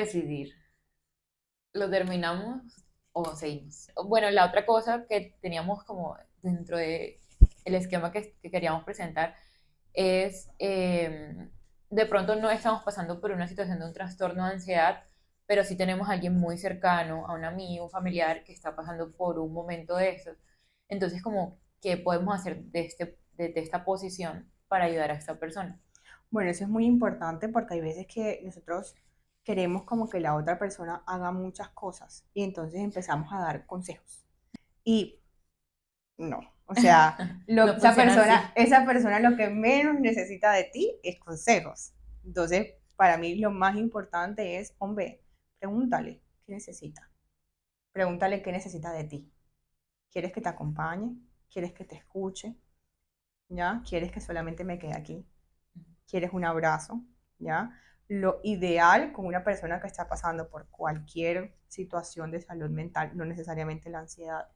decidir. ¿Lo terminamos o seguimos? Bueno, la otra cosa que teníamos como dentro de el esquema que queríamos presentar es, de pronto no estamos pasando por una situación de un trastorno de ansiedad, pero sí tenemos a alguien muy cercano, a un amigo, un familiar que está pasando por un momento de eso. Entonces, como, ¿qué podemos hacer de esta posición para ayudar a esta persona? Bueno, eso es muy importante porque hay veces que nosotros queremos como que la otra persona haga muchas cosas y entonces empezamos a dar consejos. Y no, o sea, No funciona así. esa persona lo que menos necesita de ti es consejos. Entonces, para mí lo más importante es, hombre, pregúntale qué necesita. Pregúntale qué necesita de ti. ¿Quieres que te acompañe? ¿Quieres que te escuche? ¿Ya? ¿Quieres que solamente me quede aquí? ¿Quieres un abrazo? ¿Ya? Lo ideal con una persona que está pasando por cualquier situación de salud mental, no necesariamente la ansiedad,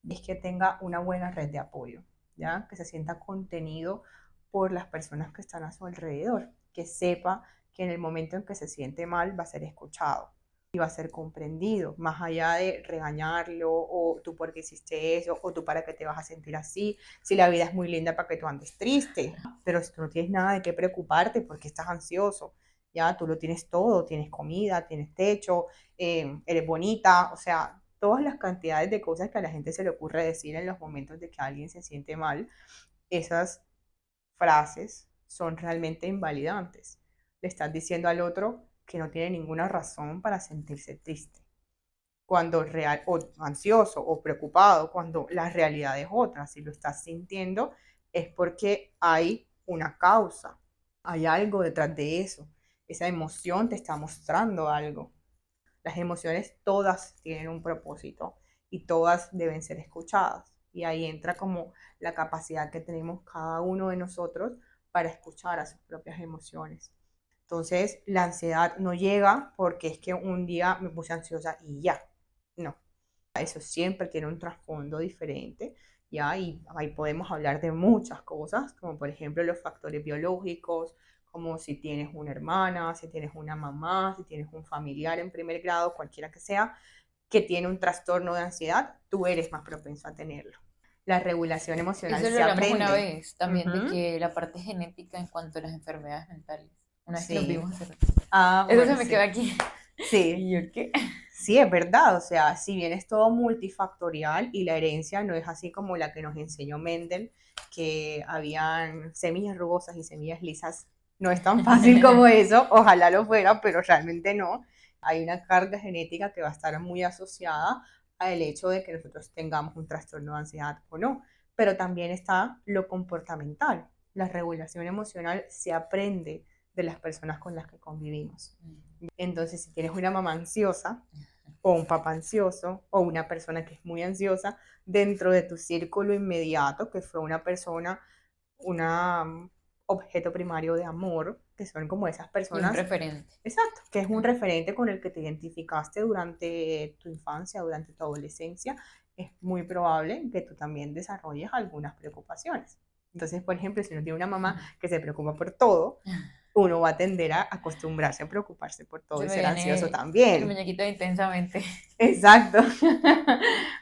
es que tenga una buena red de apoyo, ¿ya? Que se sienta contenido por las personas que están a su alrededor, que sepa que en el momento en que se siente mal va a ser escuchado y va a ser comprendido, más allá de regañarlo o tú por qué hiciste eso o tú para qué te vas a sentir así, si la vida es muy linda para que tú andes triste, pero si tú no tienes nada de qué preocuparte porque estás ansioso, ya tú lo tienes todo, tienes comida, tienes techo, eres bonita, o sea, todas las cantidades de cosas que a la gente se le ocurre decir en los momentos de que alguien se siente mal, esas frases son realmente invalidantes. Le estás diciendo al otro que no tiene ninguna razón para sentirse triste, cuando real o ansioso o preocupado, cuando la realidad es otra. Si lo estás sintiendo es porque hay una causa, hay algo detrás de eso. Esa emoción te está mostrando algo. Las emociones todas tienen un propósito y todas deben ser escuchadas. Y ahí entra como la capacidad que tenemos cada uno de nosotros para escuchar a sus propias emociones. Entonces, la ansiedad no llega porque es que un día me puse ansiosa y ya. No, eso siempre tiene un trasfondo diferente, ¿ya? Y ahí podemos hablar de muchas cosas, como por ejemplo los factores biológicos, como si tienes una hermana, si tienes una mamá, si tienes un familiar en primer grado, cualquiera que sea, que tiene un trastorno de ansiedad, tú eres más propenso a tenerlo. La regulación emocional Eso lo se hablamos una aprende. vez también, de Ujú. que la parte genética en cuanto a las enfermedades mentales. Una vez que nos Sí. vimos hacer. Ah, Eso se bueno, me quedó sí. aquí. Sí. ¿Y yo qué? Sí, es verdad, o sea, si bien es todo multifactorial y la herencia no es así como la que nos enseñó Mendel, que habían semillas rugosas y semillas lisas, no es tan fácil como eso, ojalá lo fuera, pero realmente no. Hay una carga genética que va a estar muy asociada al hecho de que nosotros tengamos un trastorno de ansiedad o no, pero también está lo comportamental. La regulación emocional se aprende de las personas con las que convivimos. Entonces, si tienes una mamá ansiosa, o un papá ansioso, o una persona que es muy ansiosa, dentro de tu círculo inmediato, que fue una persona, un objeto primario de amor, que son como esas Y un personas, referente. exacto, que es un referente con el que te identificaste durante tu infancia, durante tu adolescencia, es muy probable que tú también desarrolles algunas preocupaciones. Entonces, por ejemplo, si uno tiene una mamá que se preocupa por todo, uno va a tender a acostumbrarse a preocuparse por todo Se y me ser ansioso viene el también. muñequito de intensamente. Exacto.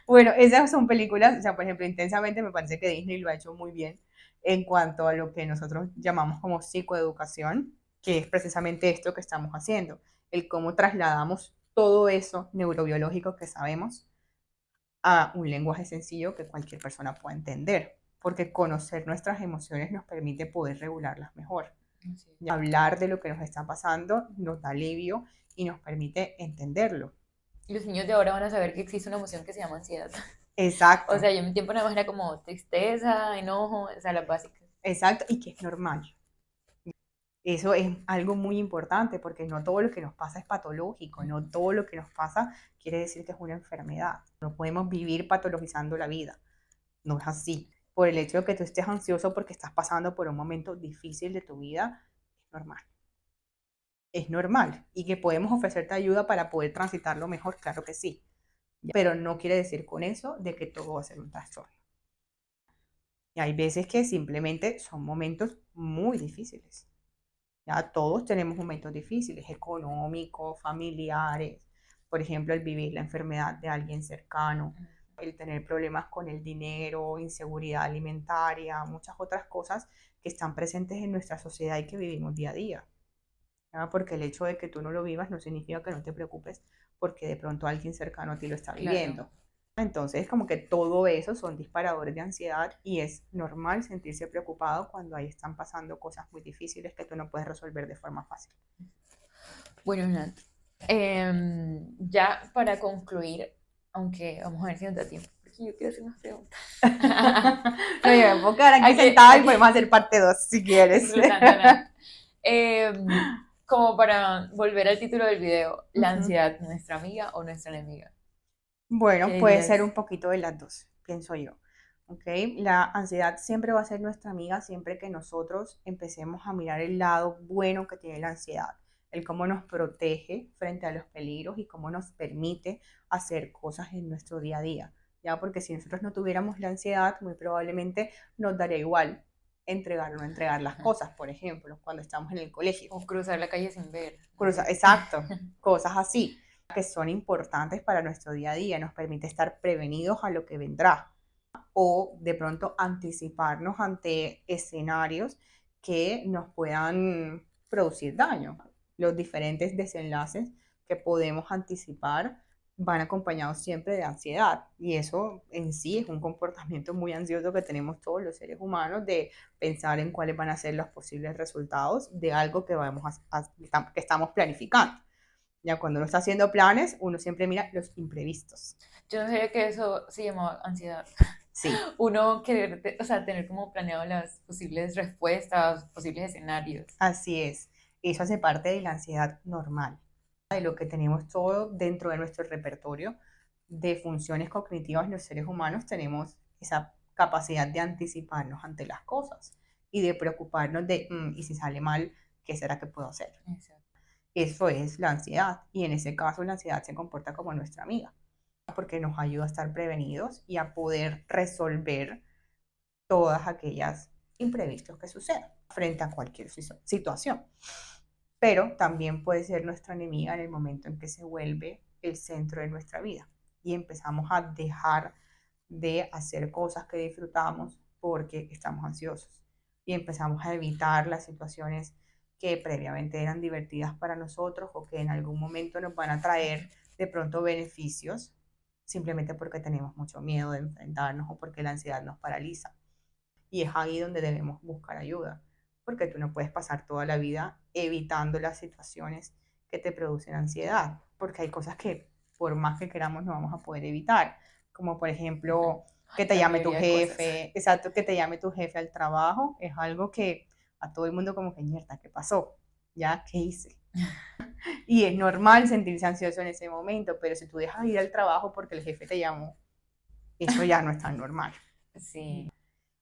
Bueno, esas son películas, o sea, por ejemplo, Intensamente me parece que Disney lo ha hecho muy bien en cuanto a lo que nosotros llamamos como psicoeducación, que es precisamente esto que estamos haciendo, el cómo trasladamos todo eso neurobiológico que sabemos a un lenguaje sencillo que cualquier persona pueda entender, porque conocer nuestras emociones nos permite poder regularlas mejor. Así es. Y hablar de lo que nos está pasando nos da alivio y nos permite entenderlo. Y los niños de ahora van a saber que existe una emoción que se llama ansiedad. O Exacto, sea, yo en mi tiempo nada más era como tristeza, enojo, o sea, las básicas. exacto, y que es normal. Eso es algo muy importante porque no todo lo que nos pasa es patológico, no todo lo que nos pasa quiere decir que es una enfermedad. No podemos vivir patologizando la vida, no es así. Por el hecho de que tú estés ansioso porque estás pasando por un momento difícil de tu vida, es normal. Es normal y que podemos ofrecerte ayuda para poder transitarlo mejor, claro que sí, pero no quiere decir con eso de que todo va a ser un trastorno. Y hay veces que simplemente son momentos muy difíciles. Ya todos tenemos momentos difíciles, económicos, familiares, por ejemplo, el vivir la enfermedad de alguien cercano, el tener problemas con el dinero, inseguridad alimentaria, muchas otras cosas que están presentes en nuestra sociedad y que vivimos día a día. ¿Ya? Porque el hecho de que tú no lo vivas no significa que no te preocupes porque de pronto alguien cercano a ti lo está Claro. viviendo. Entonces, como que todo eso son disparadores de ansiedad y es normal sentirse preocupado cuando ahí están pasando cosas muy difíciles que tú no puedes resolver de forma fácil. Bueno, Nat, ya para concluir, aunque vamos a ver si nos da tiempo, porque yo quiero hacer unas preguntas. No, yo me puedo quedar aquí Aquí, sentada y aquí, podemos hacer parte 2 si quieres. explotando nada. Como para volver al título del video, ¿la Ujú. ansiedad nuestra amiga o nuestra enemiga? ¿Qué Bueno, puede ser dirías? un poquito de las dos, pienso yo. ¿Ok? La ansiedad siempre va a ser nuestra amiga siempre que nosotros empecemos a mirar el lado bueno que tiene la ansiedad, el cómo nos protege frente a los peligros y cómo nos permite hacer cosas en nuestro día a día. ¿Ya? Porque si nosotros no tuviéramos la ansiedad, muy probablemente nos daría igual entregar o no entregar las cosas, por ejemplo, cuando estamos en el colegio. O cruzar la calle sin ver, no Cruza, sé. exacto, cosas así que son importantes para nuestro día a día, nos permite estar prevenidos a lo que vendrá o de pronto anticiparnos ante escenarios que nos puedan producir daño. Los diferentes desenlaces que podemos anticipar van acompañados siempre de ansiedad y eso en sí es un comportamiento muy ansioso que tenemos todos los seres humanos de pensar en cuáles van a ser los posibles resultados de algo que que estamos planificando. Ya cuando uno está haciendo planes, uno siempre mira los imprevistos. Yo no sabía que eso se llamaba ansiedad. Sí, Uno querer, o sea, tener como planeado las posibles respuestas, posibles escenarios. así es. Eso hace parte de la ansiedad normal, de lo que tenemos todo dentro de nuestro repertorio de funciones cognitivas los seres humanos, tenemos esa capacidad de anticiparnos ante las cosas y de preocuparnos de, ¿y si sale mal, qué será que puedo hacer? Exacto. Eso es la ansiedad y en ese caso la ansiedad se comporta como nuestra amiga porque nos ayuda a estar prevenidos y a poder resolver todas aquellas imprevistos que sucedan frente a cualquier situación. Pero también puede ser nuestra enemiga en el momento en que se vuelve el centro de nuestra vida y empezamos a dejar de hacer cosas que disfrutamos porque estamos ansiosos y empezamos a evitar las situaciones que previamente eran divertidas para nosotros o que en algún momento nos van a traer de pronto beneficios simplemente porque tenemos mucho miedo de enfrentarnos o porque la ansiedad nos paraliza. Y es ahí donde debemos buscar ayuda, porque tú no puedes pasar toda la vida evitando las situaciones que te producen ansiedad, porque hay cosas que por más que queramos no vamos a poder evitar, como por ejemplo que te La llame tu mayoría de cosas. jefe, exacto, que te llame tu jefe al trabajo, es algo que a todo el mundo como que mierda, ¿qué pasó? ¿Ya? ¿Qué hice? Y es normal sentirse ansioso en ese momento, pero si tú dejas de ir al trabajo porque el jefe te llamó, eso ya no es tan normal. Sí.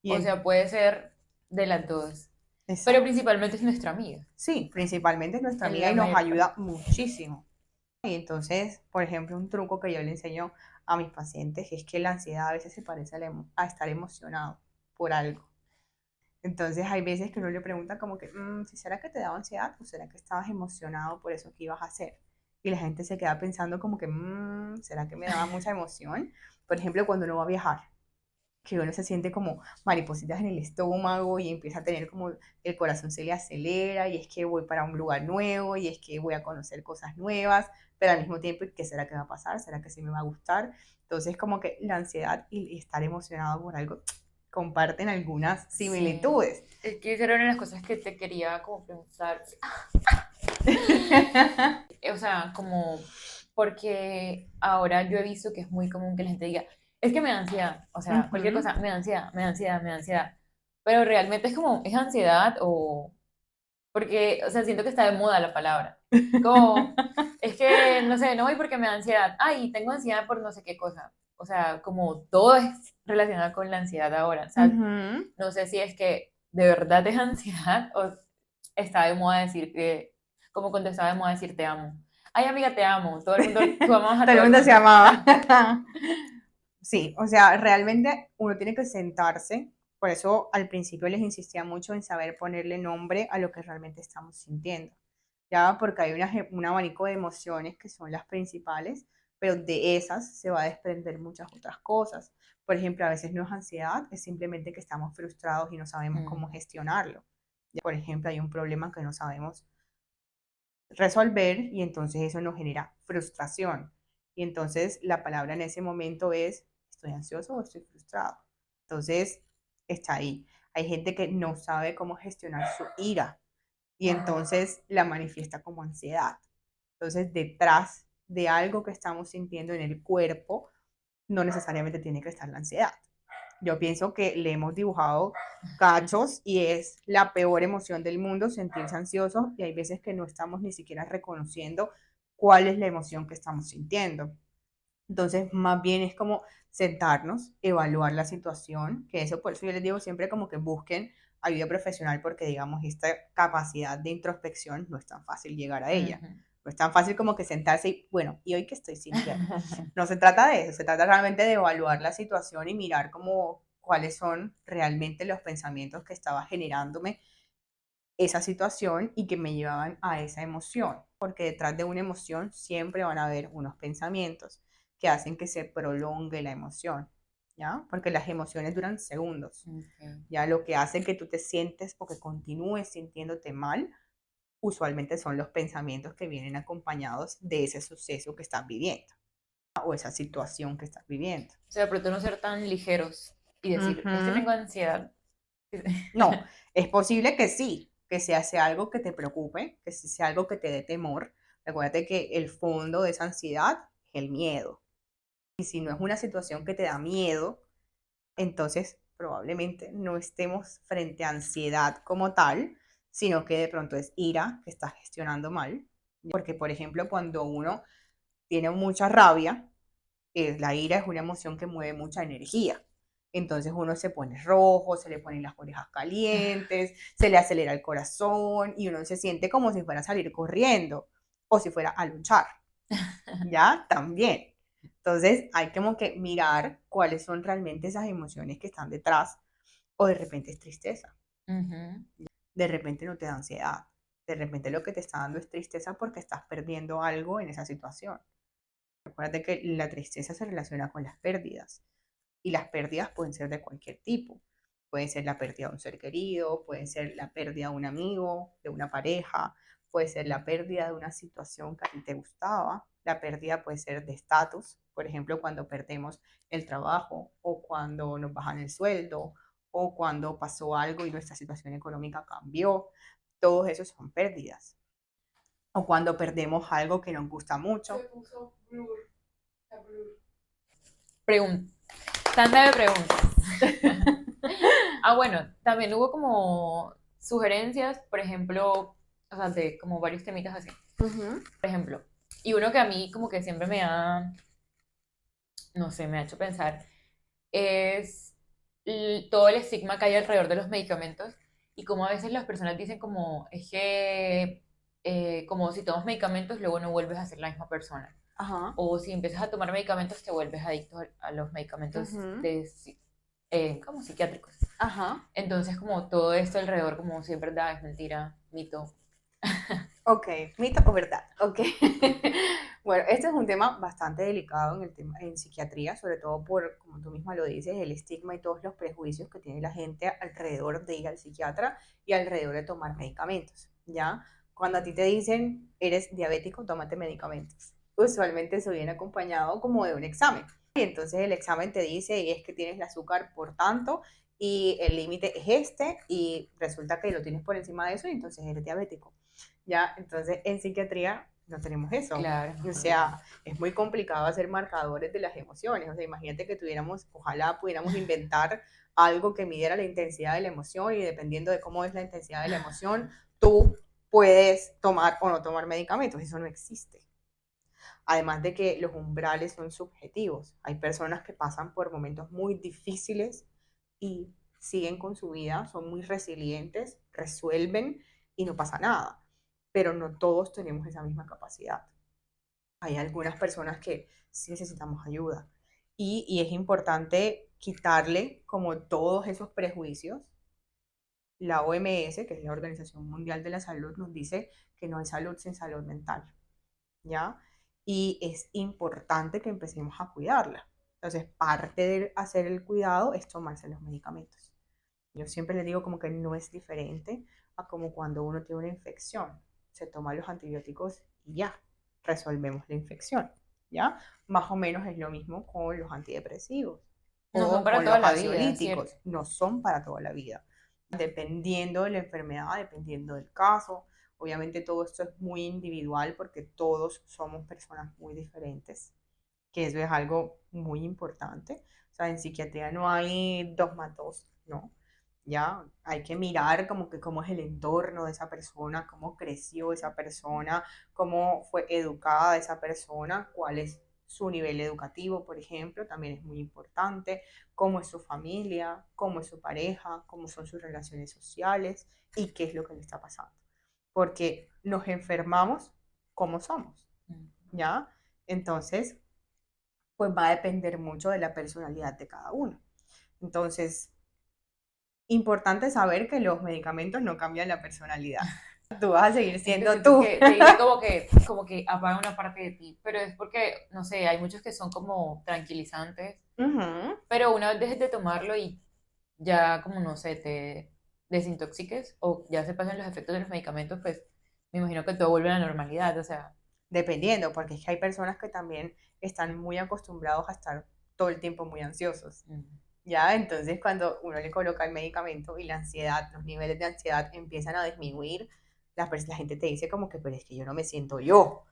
Y O en, sea, puede ser de las dos. Pero exacto. principalmente es nuestra amiga. Sí, principalmente es nuestra En amiga la y nos mayor parte. ayuda muchísimo. Y entonces, por ejemplo, un truco que yo le enseño a mis pacientes es que la ansiedad a veces se parece a estar emocionado por algo. Entonces, hay veces que uno le pregunta como que, ¿si será que te daba ansiedad o será que estabas emocionado por eso que ibas a hacer? Y la gente se queda pensando como que, ¿será que me daba mucha emoción? Por ejemplo, cuando uno va a viajar que uno se siente como maripositas en el estómago y empieza a tener como el corazón se le acelera y es que voy para un lugar nuevo y es que voy a conocer cosas nuevas, pero al mismo tiempo, ¿qué será que va a pasar? ¿Será que sí me va a gustar? Entonces, como que la ansiedad y estar emocionado por algo comparten algunas Sí. similitudes. Es que esa era una de las cosas que te quería como preguntar. O sea, como porque ahora yo he visto que es muy común que la gente diga, es que me da ansiedad, o sea, cualquier Ujú. cosa, me da ansiedad, me da ansiedad, me da ansiedad. Pero realmente es como, ¿es ansiedad o...? Porque, o sea, siento que está de moda la palabra. Como, es que, no sé, no voy porque me da ansiedad. Ay, tengo ansiedad por no sé qué cosa. O sea, como todo es relacionado con la ansiedad ahora. O sea, Ujú. no sé si es que de verdad es ansiedad o está de moda decir que, como cuando estaba de moda decir te amo. Ay, amiga, te amo. Todo el mundo, tú amas a Todo el todo el mundo se mundo. amaba. Sí, o sea, realmente uno tiene que sentarse. Por eso al principio les insistía mucho en saber ponerle nombre a lo que realmente estamos sintiendo, ya porque hay un abanico de emociones que son las principales, pero de esas se va a desprender muchas otras cosas. Por ejemplo, a veces no es ansiedad, es simplemente que estamos frustrados y no sabemos cómo Mm. gestionarlo. Ya, por ejemplo, hay un problema que no sabemos resolver y entonces eso nos genera frustración. Y entonces la palabra en ese momento es, ¿estoy ansioso o estoy frustrado? Entonces está ahí. Hay gente que no sabe cómo gestionar su ira y entonces la manifiesta como ansiedad. Entonces detrás de algo que estamos sintiendo en el cuerpo, no necesariamente tiene que estar la ansiedad. Yo pienso que le hemos dibujado cachos y es la peor emoción del mundo sentirse ansioso y hay veces que no estamos ni siquiera reconociendo cuál es la emoción que estamos sintiendo. Entonces, más bien es como sentarnos, evaluar la situación, que eso por eso yo les digo siempre como que busquen ayuda profesional porque digamos esta capacidad de introspección no es tan fácil llegar a ella. Ujú. No es tan fácil como que sentarse y, bueno, ¿y hoy qué estoy sintiendo? No se trata de eso, se trata realmente de evaluar la situación y mirar como cuáles son realmente los pensamientos que estaba generándome esa situación y que me llevaban a esa emoción, porque detrás de una emoción siempre van a haber unos pensamientos que hacen que se prolongue la emoción, ¿ya? Porque las emociones duran segundos, Okay. ¿ya? Lo que hace que tú te sientes o que continúes sintiéndote mal, usualmente son los pensamientos que vienen acompañados de ese suceso que estás viviendo o esa situación que estás viviendo. O sea, pero tú no ser tan ligeros y decir, es que Ujú. tengo ansiedad. No, es posible que sí, que sea algo que te preocupe, que sea algo que te dé temor. Recuérdate que el fondo de esa ansiedad es el miedo. Y si no es una situación que te da miedo, entonces probablemente no estemos frente a ansiedad como tal, sino que de pronto es ira que estás gestionando mal. Porque, por ejemplo, cuando uno tiene mucha rabia, la ira es una emoción que mueve mucha energía. Entonces uno se pone rojo, se le ponen las orejas calientes, se le acelera el corazón y uno se siente como si fuera a salir corriendo o si fuera a luchar, ¿ya? También. Entonces hay como que mirar cuáles son realmente esas emociones que están detrás o de repente es tristeza, Ujú. de repente no te da ansiedad, de repente lo que te está dando es tristeza porque estás perdiendo algo en esa situación. Acuérdate que la tristeza se relaciona con las pérdidas y las pérdidas pueden ser de cualquier tipo. Puede ser la pérdida de un ser querido, puede ser la pérdida de un amigo, de una pareja, puede ser la pérdida de una situación que a ti te gustaba. La pérdida puede ser de estatus, por ejemplo, cuando perdemos el trabajo o cuando nos bajan el sueldo o cuando pasó algo y nuestra situación económica cambió. Todos esos son pérdidas. O cuando perdemos algo que nos gusta mucho. Se puso blur, blur. Pregunta. Tanda de preguntas. Ah, bueno, también hubo como sugerencias, por ejemplo, o sea, de como varios temitas así. Ujú. Por ejemplo, y uno que a mí como que siempre me ha, no sé, me ha hecho pensar, es todo el estigma que hay alrededor de los medicamentos y como a veces las personas dicen como, es que como si tomas medicamentos luego no vuelves a ser la misma persona. Ajá. O si empiezas a tomar medicamentos te vuelves adicto a los medicamentos Ujú. de, como psiquiátricos. Ajá. Entonces como todo esto alrededor como si es verdad, es mentira, mito. Ok, mito o verdad. Ok. Bueno, este es un tema bastante delicado en psiquiatría, sobre todo por, como tú misma lo dices, el estigma y todos los prejuicios que tiene la gente alrededor de ir al psiquiatra y alrededor de tomar medicamentos, ¿ya? Cuando a ti te dicen, eres diabético, tómate medicamentos. Usualmente eso viene acompañado como de un examen. Y entonces el examen te dice, es que tienes el azúcar por tanto y el límite es este y resulta que lo tienes por encima de eso y entonces eres diabético. ¿Ya? Entonces, en psiquiatría no tenemos eso. Claro, es más O complicado. sea, es muy complicado hacer marcadores de las emociones. O sea, imagínate que tuviéramos, ojalá pudiéramos inventar algo que midiera la intensidad de la emoción y dependiendo de cómo es la intensidad de la emoción, tú puedes tomar o no tomar medicamentos. Eso no existe. Además de que los umbrales son subjetivos. Hay personas que pasan por momentos muy difíciles y siguen con su vida, son muy resilientes, resuelven y no pasa nada. Pero no todos tenemos esa misma capacidad. Hay algunas personas que sí necesitamos ayuda. Y es importante quitarle como todos esos prejuicios. La OMS, que es la Organización Mundial de la Salud, nos dice que no hay salud sin salud mental, ¿ya? Y es importante que empecemos a cuidarla. Entonces, parte de hacer el cuidado es tomarse los medicamentos. Yo siempre les digo como que no es diferente a como cuando uno tiene una infección. Se toma los antibióticos y ya, resolvemos la infección, ¿ya? Más o menos es lo mismo con los antidepresivos No son o para con toda los la vida, ¿cierto? ansiolíticos. No son para toda la vida. Dependiendo de la enfermedad, dependiendo del caso. Obviamente todo esto es muy individual porque todos somos personas muy diferentes, que eso es algo muy importante. O sea, en psiquiatría no hay 2 más 2, no. Ya hay que mirar como que cómo es el entorno de esa persona, cómo creció esa persona, cómo fue educada esa persona, cuál es su nivel educativo, por ejemplo, también es muy importante, cómo es su familia, cómo es su pareja, cómo son sus relaciones sociales y qué es lo que le está pasando. Porque nos enfermamos como somos, ¿ya? Entonces, pues va a depender mucho de la personalidad de cada uno. Entonces, importante saber que los medicamentos no cambian la personalidad. Tú vas a seguir Es que siendo siento tú. que te dice como que apaga una parte de ti, pero es porque, no sé, hay muchos que son como tranquilizantes, Ujú. pero una vez dejes de tomarlo y ya como, no sé, te desintoxiques o ya se pasan los efectos de los medicamentos, pues me imagino que todo vuelve a la normalidad, o sea. Dependiendo, porque es que hay personas que también están muy acostumbrados a estar todo el tiempo muy ansiosos. Mm. ¿Ya? Entonces, cuando uno le coloca el medicamento y la ansiedad, los niveles de ansiedad empiezan a disminuir, la gente te dice como que, pero es que yo no me siento yo.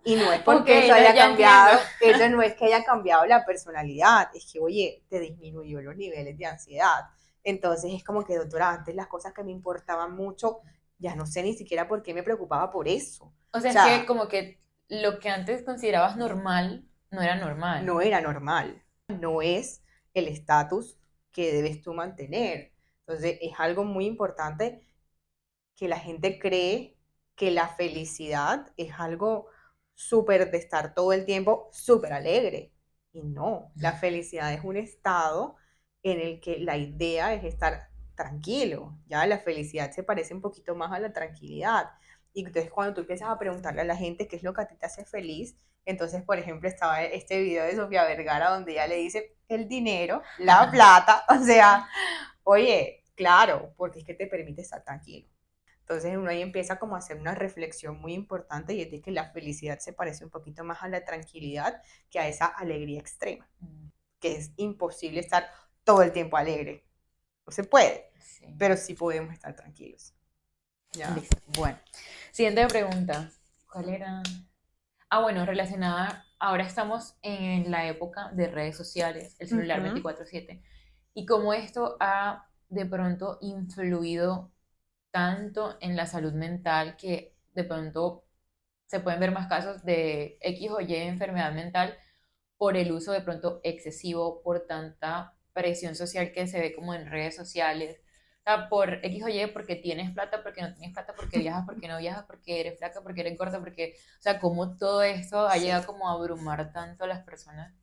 Y no es Ok, porque eso no, haya ya entiendo. cambiado, eso no es que haya cambiado la personalidad, es que, oye, te disminuyó los niveles de ansiedad. Entonces es como que, doctora, antes las cosas que me importaban mucho, ya no sé ni siquiera por qué me preocupaba por eso. O O sea, es que sea, como que lo que antes considerabas normal no era normal. no era normal, no es el estatus que debes tú mantener. Entonces es algo muy importante que la gente cree que la felicidad es algo súper de estar todo el tiempo súper alegre. Y no, la felicidad es un estado en el que la idea es estar tranquilo. Ya la felicidad se parece un poquito más a la tranquilidad. Y entonces cuando tú empiezas a preguntarle a la gente qué es lo que a ti te hace feliz, entonces, por ejemplo, estaba este video de Sofía Vergara donde ella le dice el dinero, la plata, o sea, oye, claro, porque es que te permite estar tranquilo. Entonces uno ahí empieza como a hacer una reflexión muy importante y es de que la felicidad se parece un poquito más a la tranquilidad que a esa alegría extrema, Mm, que es imposible estar todo el tiempo alegre. No se puede, sí. pero sí podemos estar tranquilos. ¿Ya? Listo. Bueno. Siguiente pregunta. ¿Cuál era? Ah, bueno, relacionada. Ahora estamos en la época de redes sociales, el celular Ujú. 24/7. Y cómo esto ha de pronto influido tanto en la salud mental que de pronto se pueden ver más casos de X o Y enfermedad mental por el uso de pronto excesivo, por tanta presión social que se ve como en redes sociales. O sea, por X o Y, porque tienes plata, porque no tienes plata, porque viajas, porque no viajas, porque eres flaca, porque eres gorda, porque, o sea, como todo esto ha llegado Sí. como a abrumar tanto a las personas.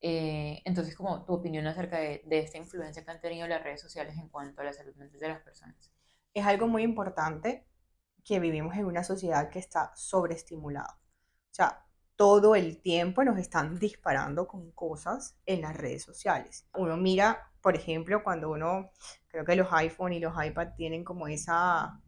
Entonces, como tu opinión acerca de esta influencia que han tenido las redes sociales en cuanto a la salud mental de las personas. Es algo muy importante que vivimos en una sociedad que está sobreestimulada. O sea, todo el tiempo nos están disparando con cosas en las redes sociales. Uno mira, por ejemplo, cuando uno, creo que los iPhone y los iPad tienen como esa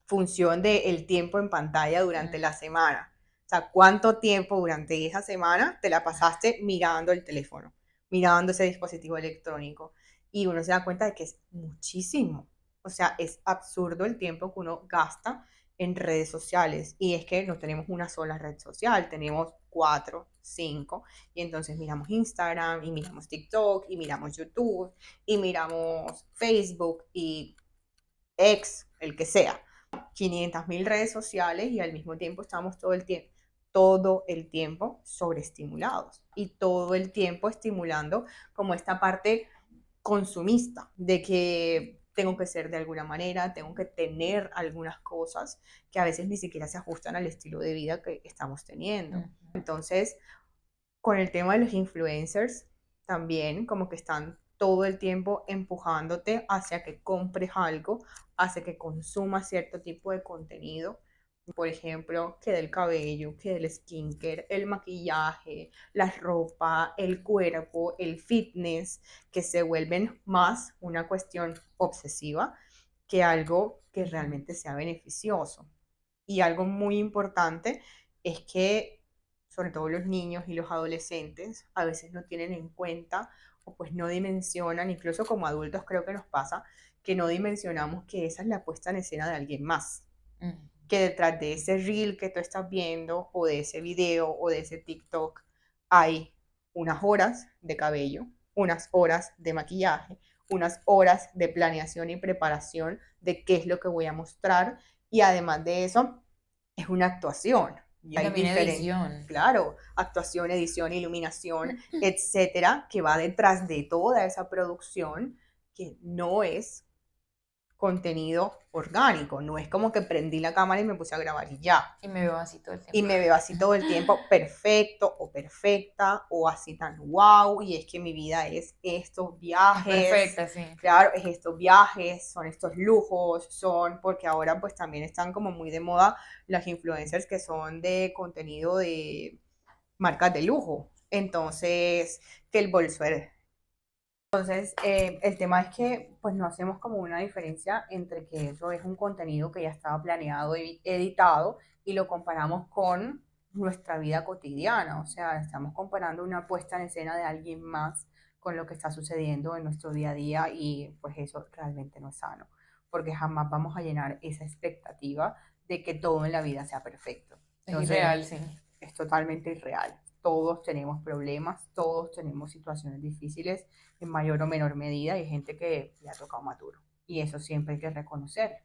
función de el tiempo en pantalla durante la semana. O sea, cuánto tiempo durante esa semana te la pasaste mirando el teléfono, mirando ese dispositivo electrónico. Y uno se da cuenta de que es muchísimo. O sea, es absurdo el tiempo que uno gasta en redes sociales. Y es que no tenemos una sola red social, tenemos cuatro, cinco. Y entonces miramos Instagram, y miramos TikTok, y miramos YouTube, y miramos Facebook, y X, el que sea. 500.000 redes sociales y al mismo tiempo estamos todo el tiempo sobreestimulados y todo el tiempo estimulando como esta parte consumista de que tengo que ser de alguna manera, tengo que tener algunas cosas que a veces ni siquiera se ajustan al estilo de vida que estamos teniendo. Ujú. Entonces, con el tema de los influencers, también como que están todo el tiempo empujándote hacia que compres algo, hacia que consumas cierto tipo de contenido. Por ejemplo, que del cabello, que del skincare, el maquillaje, la ropa, el cuerpo, el fitness, que se vuelven más una cuestión obsesiva que algo que realmente sea beneficioso. Y algo muy importante es que, sobre todo los niños y los adolescentes, a veces no tienen en cuenta o pues no dimensionan, incluso como adultos creo que nos pasa, que no dimensionamos que esa es la puesta en escena de alguien más, Mm. que detrás de ese reel que tú estás viendo o de ese video o de ese TikTok hay unas horas de cabello, unas horas de maquillaje, unas horas de planeación y preparación de qué es lo que voy a mostrar y además de eso es una actuación y Y hay también diferentes, edición. claro, actuación, edición, iluminación, etcétera, que va detrás de toda esa producción que no es contenido orgánico, no es como que prendí la cámara y me puse a grabar y ya. Y me veo así todo el Y tiempo. me veo así todo el tiempo perfecto o perfecta o así tan wow y es que mi vida es estos Es viajes, perfecta, sí. claro, es estos viajes, son estos lujos, son porque ahora pues también están como muy de moda las influencers que son de contenido de marcas de lujo. Entonces, que el bolso es el tema es que pues no hacemos como una diferencia entre que eso es un contenido que ya estaba planeado y editado y lo comparamos con nuestra vida cotidiana, o sea, estamos comparando una puesta en escena de alguien más con lo que está sucediendo en nuestro día a día y pues eso realmente no es sano, porque jamás vamos a llenar esa expectativa de que todo en la vida sea perfecto. Es Entonces, irreal, sí. es totalmente irreal. Todos tenemos problemas, todos tenemos situaciones difíciles en mayor o menor medida y hay gente que le ha tocado maduro. Y eso siempre hay que reconocer.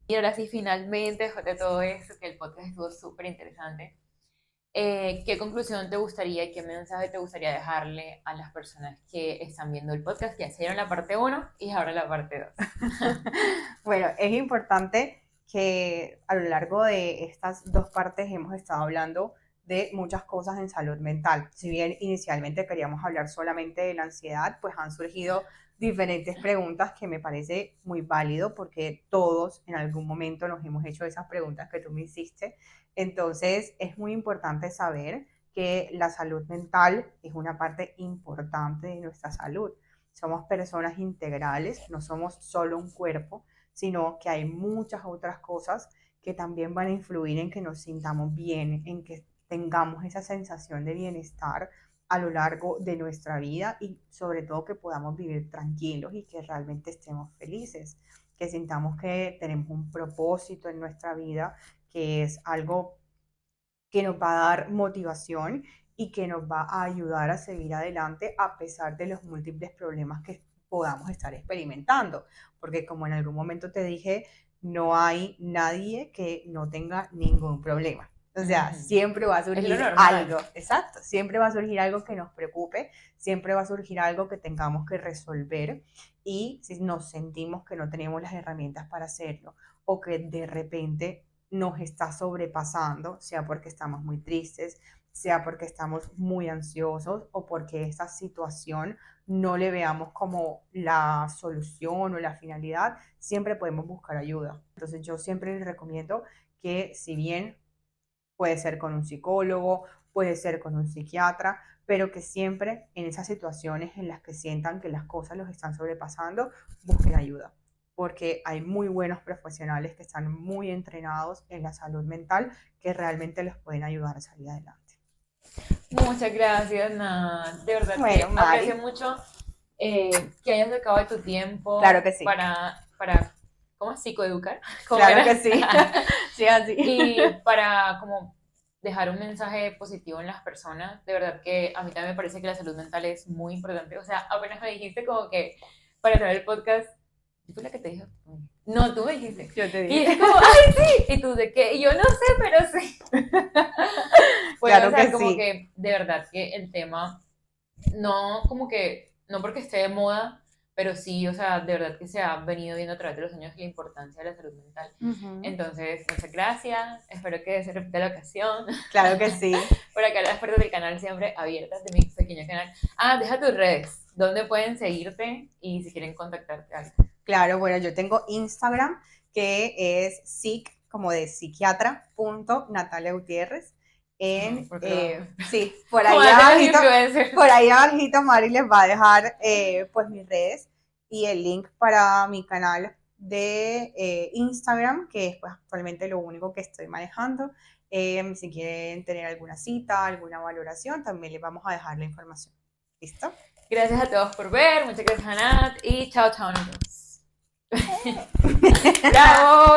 Y ahora sí, finalmente, después de todo eso, que el podcast estuvo súper interesante, ¿qué conclusión te gustaría y qué mensaje te gustaría dejarle a las personas que están viendo el podcast? Ya se dieron la parte uno y ahora la parte 2. Bueno, es importante que a lo largo de estas dos partes hemos estado hablando de muchas cosas en salud mental. Si bien inicialmente queríamos hablar solamente de la ansiedad, pues han surgido diferentes preguntas que me parece muy válido porque todos en algún momento nos hemos hecho esas preguntas que tú me hiciste. Entonces es muy importante saber que la salud mental es una parte importante de nuestra salud. Somos personas integrales, no somos solo un cuerpo, sino que hay muchas otras cosas que también van a influir en que nos sintamos bien, en que tengamos esa sensación de bienestar a lo largo de nuestra vida y sobre todo que podamos vivir tranquilos y que realmente estemos felices, que sintamos que tenemos un propósito en nuestra vida, que es algo que nos va a dar motivación y que nos va a ayudar a seguir adelante a pesar de los múltiples problemas que podamos estar experimentando. Porque como en algún momento te dije, no hay nadie que no tenga ningún problema. O sea, siempre va a Es lo surgir algo, normal. exacto, siempre va a surgir algo que nos preocupe, siempre va a surgir algo que tengamos que resolver y si nos sentimos que no tenemos las herramientas para hacerlo o que de repente nos está sobrepasando, sea porque estamos muy tristes, sea porque estamos muy ansiosos o porque esta situación no le veamos como la solución o la finalidad, siempre podemos buscar ayuda. Entonces yo siempre les recomiendo que si bien puede ser con un psicólogo, puede ser con un psiquiatra, pero que siempre en esas situaciones en las que sientan que las cosas los están sobrepasando, busquen ayuda, porque hay muy buenos profesionales que están muy entrenados en la salud mental que realmente los pueden ayudar a salir adelante. Muchas gracias, Nat. De verdad Bueno, que aprecio Mari, mucho que hayas sacado de tu tiempo claro que sí, para ¿cómo? Psicoeducar, ¿cómo claro era? que sí, sí, así. Y para como dejar un mensaje positivo en las personas. De verdad que a mí también me parece que la salud mental es muy importante. O sea, apenas me dijiste como que para hacer el podcast, ¿yo fui la que te dijo? No, tú me dijiste. Yo te Y dije, dije como, ¡ay, sí! ¿Y tú de qué? Y yo no sé, pero sí. Pues, o claro sea, que como sí, que de verdad que el tema, no como que, no porque esté de moda, pero sí, o sea, de verdad que se ha venido viendo a través de los años la importancia de la salud mental. Ujú. Entonces, muchas gracias, espero que se repita la ocasión. Claro que sí. Por acá las puertas del canal siempre abiertas de mi pequeño canal. Ah, deja tus redes, ¿dónde pueden seguirte y si quieren contactarte algo? Claro, bueno, yo tengo Instagram que es psic, como de psiquiatra, punto Natalia Gutiérrez. Porque lo... Sí, por Como ahí hacen los abajito, influencers. por ahí abajito Mari les va a dejar pues mis redes y el link para mi canal de Instagram, que es pues actualmente lo único que estoy manejando. Si quieren tener alguna cita, alguna valoración, también les vamos a dejar la información. ¿Listo? Gracias a todos por ver, muchas gracias a Nat y chao, chao, nos vemos. ¡Bravo!